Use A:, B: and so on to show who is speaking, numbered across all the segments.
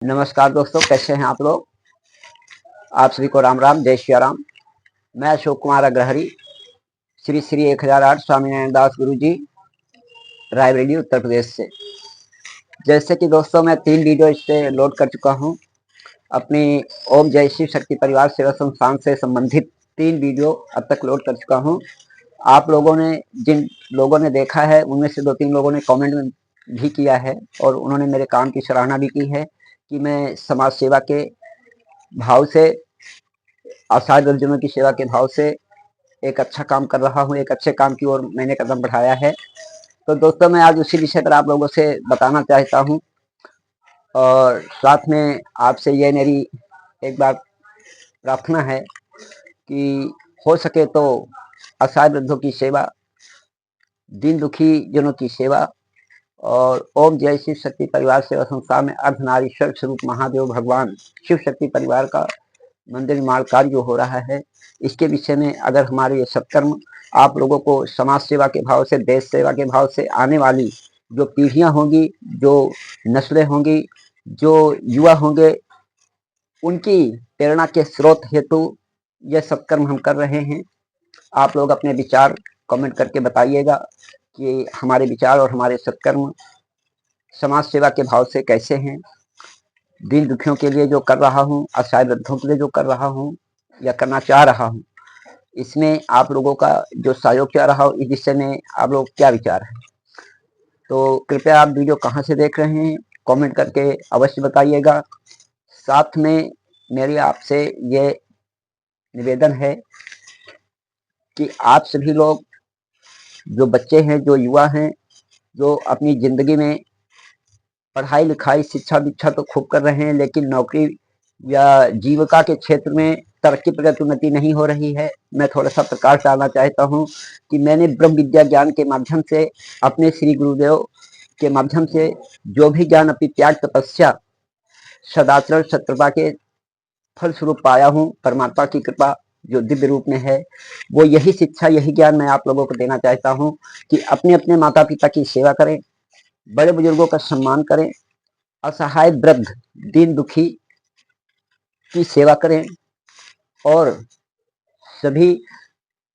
A: नमस्कार दोस्तों, कैसे हैं आप लोग। आप सभी को राम राम, जय श्री राम। मैं अशोक कुमार अग्रहरी, श्री श्री 1008 स्वामीनारायण दास गुरु जी, रायबरेली उत्तर प्रदेश से। जैसे कि दोस्तों मैं 3 वीडियो इस पे लोड कर चुका हूं। अपनी ओम जय शिव शक्ति परिवार सेवा संस्थान से संबंधित 3 वीडियो अब तक लोड कर चुका हूं। आप लोगों ने, जिन लोगों ने देखा है उनमें से 2-3 लोगों ने कमेंट में भी किया है और उन्होंने मेरे काम की सराहना भी की है कि मैं समाज सेवा के भाव से, असहाय दर्जनों की सेवा के भाव से एक अच्छा काम कर रहा हूँ। एक अच्छे काम की ओर मैंने कदम बढ़ाया है। तो दोस्तों मैं आज उसी विषय पर आप लोगों से बताना चाहता हूँ और साथ में आपसे ये मेरी एक बार प्रार्थना है कि हो सके तो असहाय वृद्धों की सेवा, दीन दुखी जनों की सेवा और ओम जय शिव शक्ति परिवार सेवा संस्था में अर्धनारीश्वर स्वरूप महादेव भगवान शिव शक्ति परिवार का मंदिर निर्माण कार्य जो हो रहा है, इसके विषय में अगर हमारे ये सत्कर्म आप लोगों को समाज सेवा के भाव से, देश सेवा के भाव से आने वाली जो पीढ़ियां होंगी, जो नस्लें होंगी, जो युवा होंगे, उनकी प्रेरणा के स्रोत हेतु यह सत्कर्म हम कर रहे हैं। आप लोग अपने विचार कमेंट करके बताइएगा कि हमारे विचार और हमारे सत्कर्म समाज सेवा के भाव से कैसे हैं। दीन दुखियों के लिए जो कर रहा हूँ, असहाय वृद्धों के लिए जो कर रहा हूँ या करना चाह रहा हूँ, इसमें आप लोगों का जो सहयोग चाह रहा हो, इस विषय में आप लोग क्या विचार है। तो कृपया आप वीडियो कहाँ से देख रहे हैं कमेंट करके अवश्य बताइएगा। साथ में मेरी आपसे ये निवेदन है कि आप सभी लोग, जो बच्चे हैं, जो युवा हैं, जो अपनी जिंदगी में पढ़ाई लिखाई शिक्षा दीक्षा तो खूब कर रहे हैं, लेकिन नौकरी या जीविका के क्षेत्र में तरक्की प्रगति उन्नति नहीं हो रही है, मैं थोड़ा सा प्रकाश डालना चाहता हूं कि मैंने ब्रह्म विद्या ज्ञान के माध्यम से, अपने श्री गुरुदेव के माध्यम से जो भी ज्ञान अपनी त्याग तपस्या सदाचरण सत्कृपा के फल स्वरूप पाया हूँ, परमात्मा की कृपा जो दिव्य रूप में है, वो यही शिक्षा, यही ज्ञान मैं आप लोगों को देना चाहता हूँ कि अपने अपने माता पिता की सेवा करें, बड़े बुजुर्गों का सम्मान करें, असहाय वृद्ध दीन दुखी की सेवा करें और सभी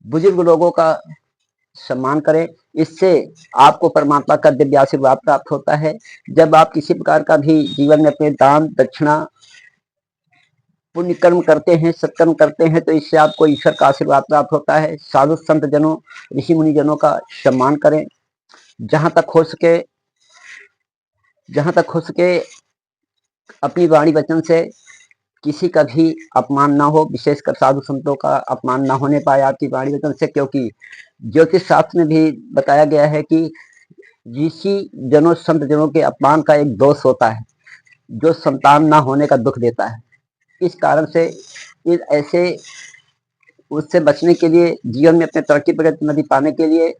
A: बुजुर्ग लोगों का सम्मान करें। इससे आपको परमात्मा का दिव्य आशीर्वाद प्राप्त होता है। जब आप किसी प्रकार का भी जीवन में अपने दान दक्षिणा पुण्य कर्म करते हैं, सत्कर्म करते हैं, तो इससे आपको ईश्वर का आशीर्वाद प्राप्त होता है। साधु संत जनों, ऋषि मुनि जनों का सम्मान करें। जहां तक हो सके अपनी वाणी वचन से किसी का भी अपमान ना हो, विशेषकर साधु संतों का अपमान ना होने पाए आपकी वाणी वचन से, क्योंकि ज्योतिष शास्त्र में भी बताया गया है कि ऋषि जनों संत जनों के अपमान का एक दोष होता है जो संतान ना होने का दुख देता है। इस कारण से इस ऐसे उससे बचने के लिए, जीवन में अपने तरक्की प्रगति उन्नति पाने के लिए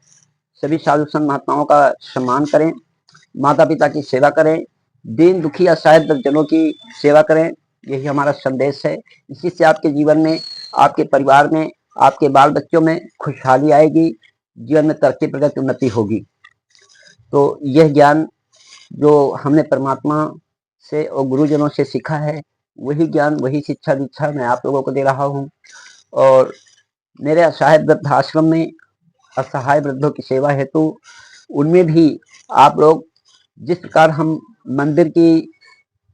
A: सभी साधु संत महात्माओं का सम्मान करें, माता पिता की सेवा करें, दीन दुखी असहाय जनों की सेवा करें। यही हमारा संदेश है। इसी से आपके जीवन में, आपके परिवार में, आपके बाल बच्चों में खुशहाली आएगी, जीवन में तरक्की प्रगति उन्नति होगी। तो यह ज्ञान जो हमने परमात्मा से और गुरुजनों से सीखा है, वही ज्ञान, वही शिक्षा दीक्षा मैं आप लोगों को दे रहा हूँ। और मेरे असहाय वृद्धाश्रम में असहाय वृद्धों की सेवा हेतु, उनमें भी आप लोग जिस प्रकार हम मंदिर की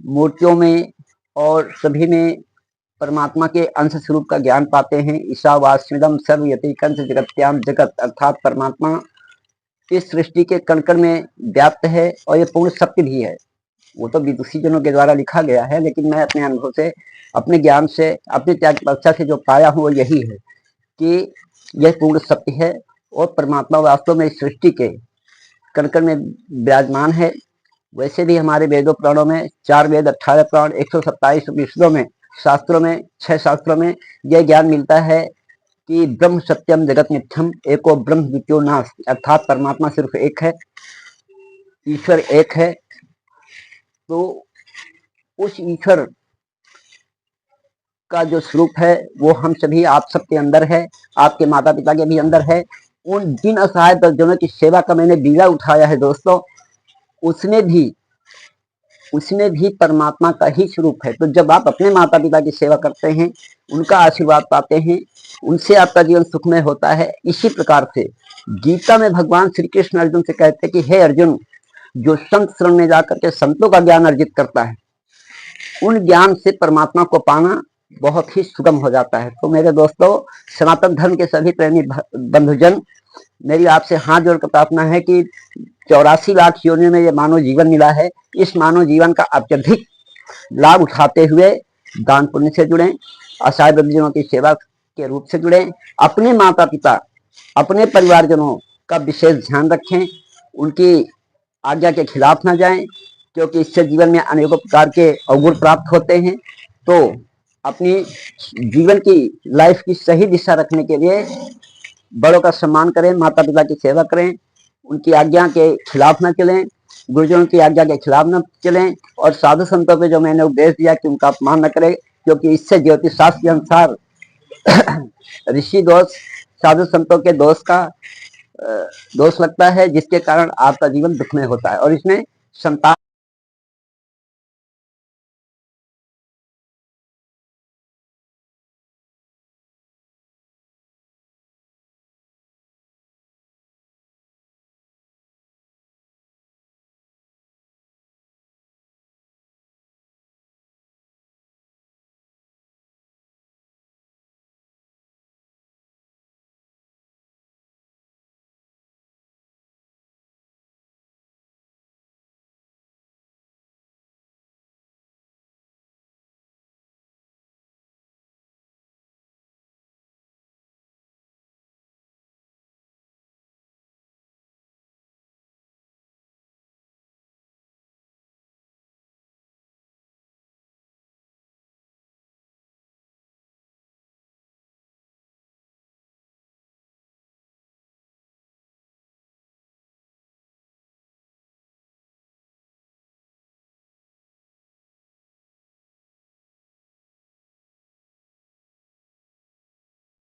A: मूर्तियों में और सभी में परमात्मा के अंश स्वरूप का ज्ञान पाते हैं, ईशावास्यमिदं सर्वयतिकंच जगत्याम जगत, अर्थात परमात्मा इस सृष्टि के कण कण में व्याप्त है और ये पूर्ण सत्य भी है। वो तो विदुषी जनों के द्वारा लिखा गया है, लेकिन मैं अपने अनुभव से, अपने ज्ञान से, अपनी त्याग तपस्या से जो पाया हूँ वो यही है कि यह पूर्ण सत्य है और परमात्मा वास्तव में इस सृष्टि के कण कण में विराजमान है। वैसे भी हमारे वेदों पुराणों में 4 वेद 18 पुराण 127 उपनिषदों में, शास्त्रों में, 6 शास्त्रों में यह ज्ञान मिलता है कि ब्रह्म सत्यम जगत मिथ्यम एको ब्रह्म द्वितीयो नास्ति, अर्थात परमात्मा सिर्फ एक है, ईश्वर एक है। तो उस ईश्वर का जो स्वरूप है वो हम सभी, आप सबके अंदर है, आपके माता पिता के भी अंदर है। उन जिन असहाय जनों की सेवा का मैंने बीड़ा उठाया है दोस्तों, उसमें भी उसमें भी परमात्मा का ही स्वरूप है। तो जब आप अपने माता पिता की सेवा करते हैं, उनका आशीर्वाद पाते हैं, उनसे आपका जीवन सुखमय होता है। इसी प्रकार से गीता में भगवान श्री कृष्ण अर्जुन से कहते हैं कि हे अर्जुन, जो संत शरण में जाकर के संतों का ज्ञान अर्जित करता है, उन ज्ञान से परमात्मा को पाना बहुत ही सुगम हो जाता है। तो मेरे दोस्तों, सनातन धर्म के सभी प्रेमी बंधुजन, मेरी आपसे हाथ जोड़कर प्रार्थना है कि 84 लाख योनियों में ये मानव जीवन मिला है। इस मानव जीवन का अत्यधिक लाभ उठाते हुए दान पुण्य से जुड़ें, असहाय बंधुजनों की सेवा के रूप से जुड़ें, अपने माता पिता, अपने परिवारजनों का विशेष ध्यान रखें, उनकी आज्ञा के खिलाफ ना जाएं, क्योंकि इससे जीवन में अनेकों प्रकार के अवगुण प्राप्त होते हैं। तो अपनी जीवन की लाइफ की सही दिशा रखने के लिए बड़ों का सम्मान करें, माता पिता की सेवा करें, उनकी आज्ञा के खिलाफ न चलें, गुरुजनों की आज्ञा के खिलाफ न चलें, और साधु संतों पे जो मैंने उपदेश दिया कि उनका अपमान न करें, क्योंकि इससे ज्योतिष शास्त्र के अनुसार ऋषि दोष, साधु संतों के दोष का दोष लगता है, जिसके कारण आपका जीवन दुखमय होता है और इसमें संतान